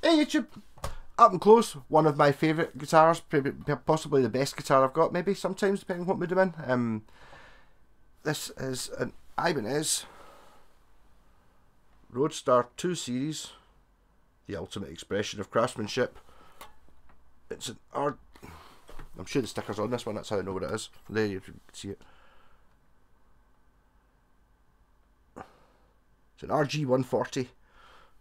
Hey YouTube! Up and close, one of my favourite guitars, possibly the best guitar I've got, maybe sometimes, depending on what mood I'm in. This is an Ibanez Roadstar 2 Series, the ultimate expression of craftsmanship. It's an I'm sure the sticker's on this one, that's how I know what it is. There you can see it. It's an rg140.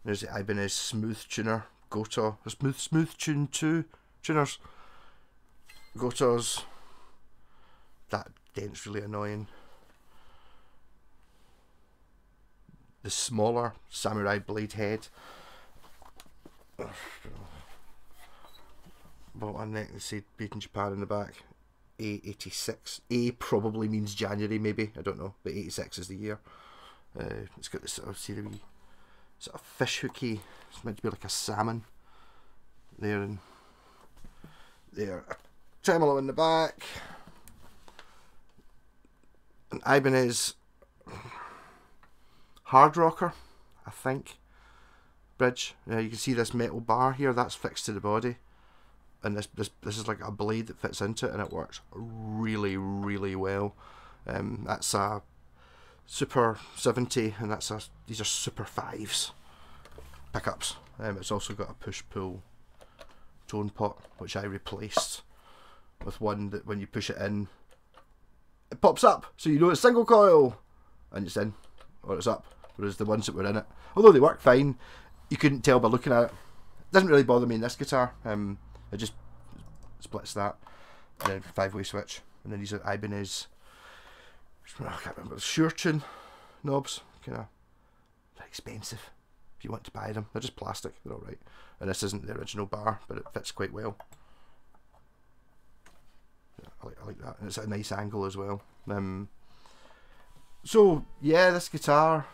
There's the Ibanez Smooth Tuner Gotoh. The Smooth Tune 2 tuners. Gotoh's. That dent's really annoying. The smaller samurai blade head. Bought a neck that said made in Japan in the back. A86. A probably means January, maybe. I don't know. But 86 is the year. It's got this sort of sort of fish hooky. It's meant to be like a salmon. There and there. A tremolo in the back. An Ibanez hard rocker, I think. Bridge. You can see this metal bar here. That's fixed to the body. And this is like a blade that fits into it, and it works really, really well. That's a Super 70, and these are Super 5s pickups. It's also got a push-pull tone pot, which I replaced with one that when you push it in, it pops up, so you know it's single coil, and it's in, or it's up. Whereas the ones that were in it, although they work fine, you couldn't tell by looking at it. It doesn't really bother me in this guitar. It just splits that, and then 5-way switch, and then these are Ibanez. I can't remember the Sure-Tune knobs. Kind of expensive if you want to buy them. They're just plastic. They're all right. And this isn't the original bar, but it fits quite well. Yeah, I like that, and it's at a nice angle as well. So yeah, this guitar,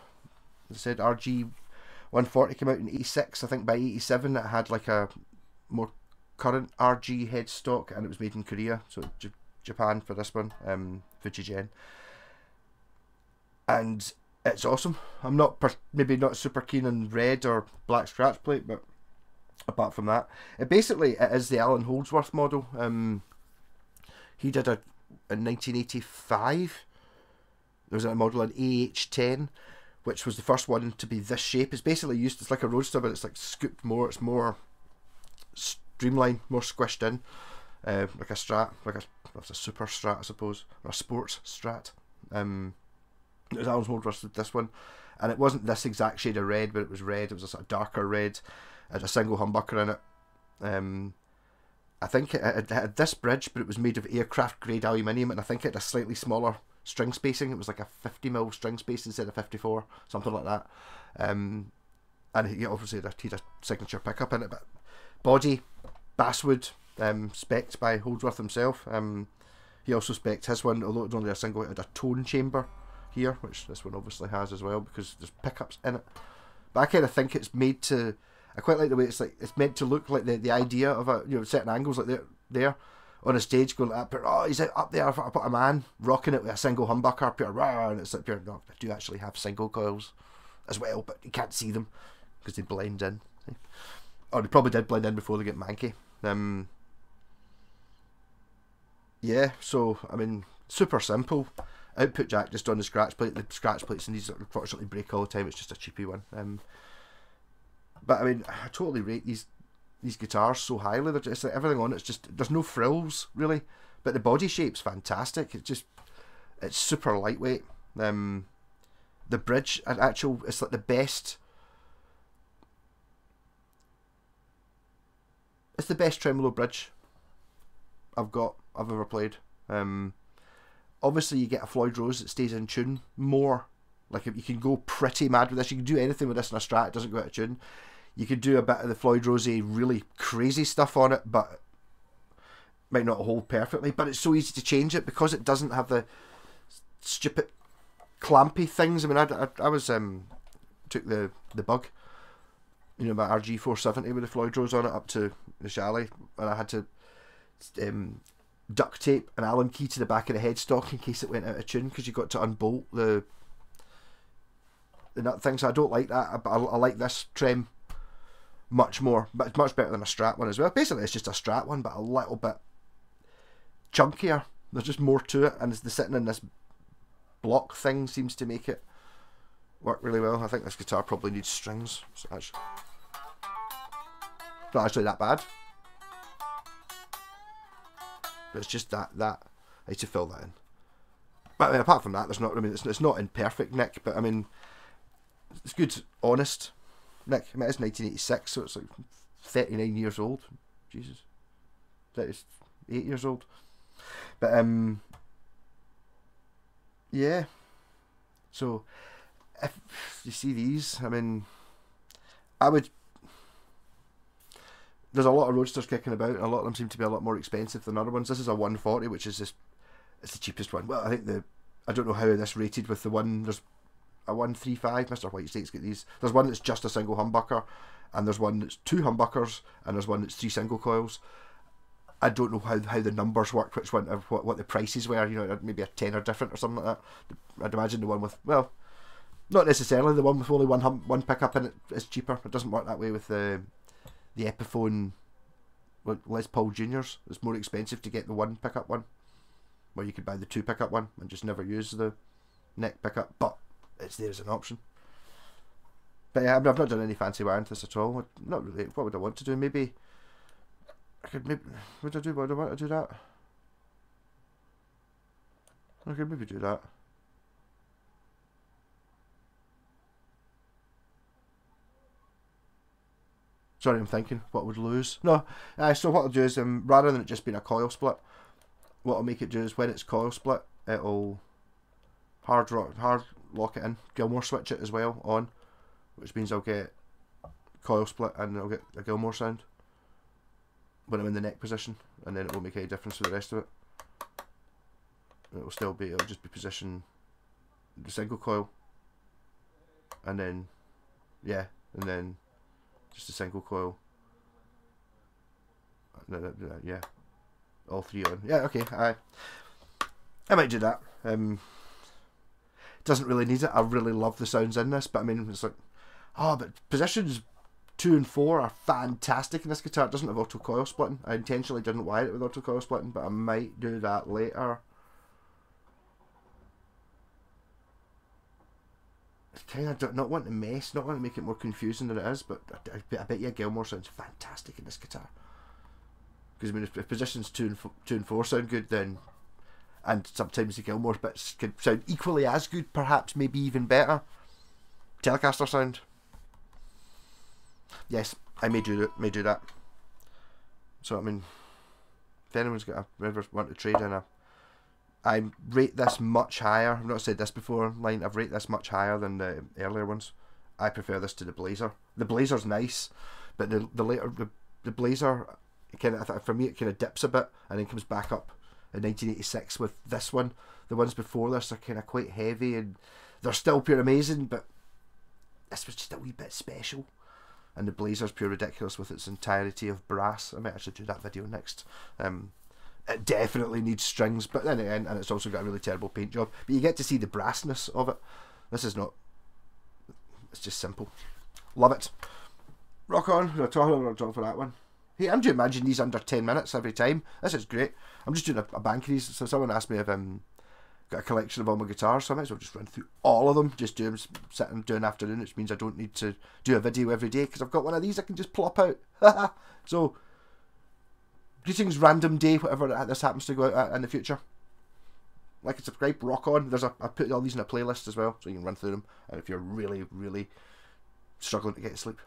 as I said, rg140 came out in '86. I think by '87 it had like a more current RG headstock, and it was made in Korea, so Japan for this one, Fujigen. And it's awesome. I'm maybe not super keen on red or black scratch plate, but apart from that, it is the Alan Holdsworth model. He did in 1985. There was a model in AH10, which was the first one to be this shape. It's basically used. It's like a Roadster, but it's like scooped more. It's more streamlined, more squished in, like a Strat, that's a super Strat, I suppose, or a sports Strat. It was Alan Holdsworth with this one, and it wasn't this exact shade of red, but it was red. It was a sort of darker red. It had a single humbucker in it. I think it had this bridge, but it was made of aircraft grade aluminium, and I think it had a slightly smaller string spacing. It was like a 50mm string space instead of 54, something like that. And he obviously had a signature pickup in it, but body basswood, spec'd by Holdsworth himself. He also spec'd his one, although it's only a single. It had a tone chamber here, which this one obviously has as well, because there's pickups in it. But I kind of think it's made to. I quite like the way it's meant to look like the idea of a certain angles, like there on a stage going like that. Oh, he's up there. I put a man rocking it with a single humbucker, pure rah, and it's like pure. No, I do actually have single coils as well, but you can't see them because they blend in. Or they probably did blend in before they get manky. Yeah, so I mean, super simple. Output jack just on the scratch plate. The scratch plates and these unfortunately break all the time. It's just a cheapy one. But I mean, I totally rate these guitars so highly. They're just like everything on it's just, there's no frills really, but the body shape's fantastic. It's super lightweight. The bridge and it's like the best. It's the best tremolo bridge I've ever played. Obviously you get a Floyd Rose that stays in tune more. Like you can go pretty mad with this. You can do anything with this in a Strat. It doesn't go out of tune. You could do a bit of the Floyd Rose really crazy stuff on it, but might not hold perfectly. But it's so easy to change it because it doesn't have the stupid clampy things. I mean, I was took the bug, you know, my rg470 with the Floyd Rose on it up to the chalet, and I had to duct tape an Allen key to the back of the headstock in case it went out of tune, because you got to unbolt the nut thing. So I don't like that. I like this trem much more, but it's much better than a Strat one as well. Basically, it's just a Strat one, but a little bit chunkier. There's just more to it, and it's the sitting in this block thing seems to make it work really well. I think this guitar probably needs strings. So it's not actually that bad, but it's just that I need to fill that in. But I mean, apart from that, there's not. I mean, it's not in perfect nick, but I mean, it's good, honest nick. I mean, it's 1986, so it's like 39 years old. Jesus, 38 years old. But yeah. So if you see these, I mean, I would. There's a lot of Roadsters kicking about, and a lot of them seem to be a lot more expensive than other ones. This is a 140, which is just, it's the cheapest one. Well, I think I don't know how this rated with the one. There's a 135. Mr. Whitestate's got these. There's one that's just a single humbucker, and there's one that's 2 humbuckers, and there's one that's 3 single coils. I don't know how the numbers work, which one, what the prices were. You know, maybe a tenner different or something like that. I'd imagine the one with, well, not necessarily the one with only one pickup in it is cheaper. It doesn't work that way with the Epiphone Les Paul Juniors. It's more expensive to get the 1 pickup one, where you could buy the 2 pickup one and just never use the neck pickup, but it's there as an option. But yeah, I've not done any fancy wiring to this at all. Not really. What would I want to do? Maybe I could would I want to do that? I could maybe do that. Sorry, I'm thinking what would lose. No, so what I'll do is, rather than it just being a coil split, what I'll make it do is when it's coil split, it'll hard lock it in, Gilmore switch it as well on, which means I'll get coil split and I'll get a Gilmore sound when I'm in the neck position, and then it won't make any difference for the rest of it. It'll just be position the single coil, and then yeah, and then just a single coil. Yeah, all 3 on. Yeah, okay. I might do that. Doesn't really need it. I really love the sounds in this, but I mean, it's like, but positions 2 and 4 are fantastic in this guitar. It doesn't have auto coil splitting. I intentionally didn't wire it with auto coil splitting, but I might do that later. Kind of not want to mess, not want to make it more confusing than it is, but I bet you Gilmore sounds fantastic in this guitar. Because I mean, if positions 2 and 4 sound good, then, and sometimes the Gilmore bits can sound equally as good, perhaps maybe even better. Telecaster sound. Yes, I may do that. So I mean, if anyone's got ever want to trade in I rate this much higher. I've not said this before online. I've rated this much higher than the earlier ones. I prefer this to the Blazer. The Blazer's nice, but the Blazer, kind of, for me, it kind of dips a bit and then comes back up in 1986 with this one. The ones before this are kind of quite heavy and they're still pure amazing, but this was just a wee bit special. And the Blazer's pure ridiculous with its entirety of brass. I might actually do that video next. It definitely needs strings, but then again, and it's also got a really terrible paint job. But you get to see the brassness of it. This is not. It's just simple. Love it. Rock on. I'll talk for that one. Hey, I'm doing imagine these under 10 minutes every time. This is great. I'm just doing a bank of these. So someone asked me if got a collection of all my guitars, so I might as well just run through all of them. Just do them sitting doing afternoon, which means I don't need to do a video every day because I've got one of these I can just plop out. So. Greetings, random day, whatever this happens to go out at in the future. Like and subscribe, rock on. I put all these in a playlist as well, so you can run through them. And if you're really, really struggling to get to sleep,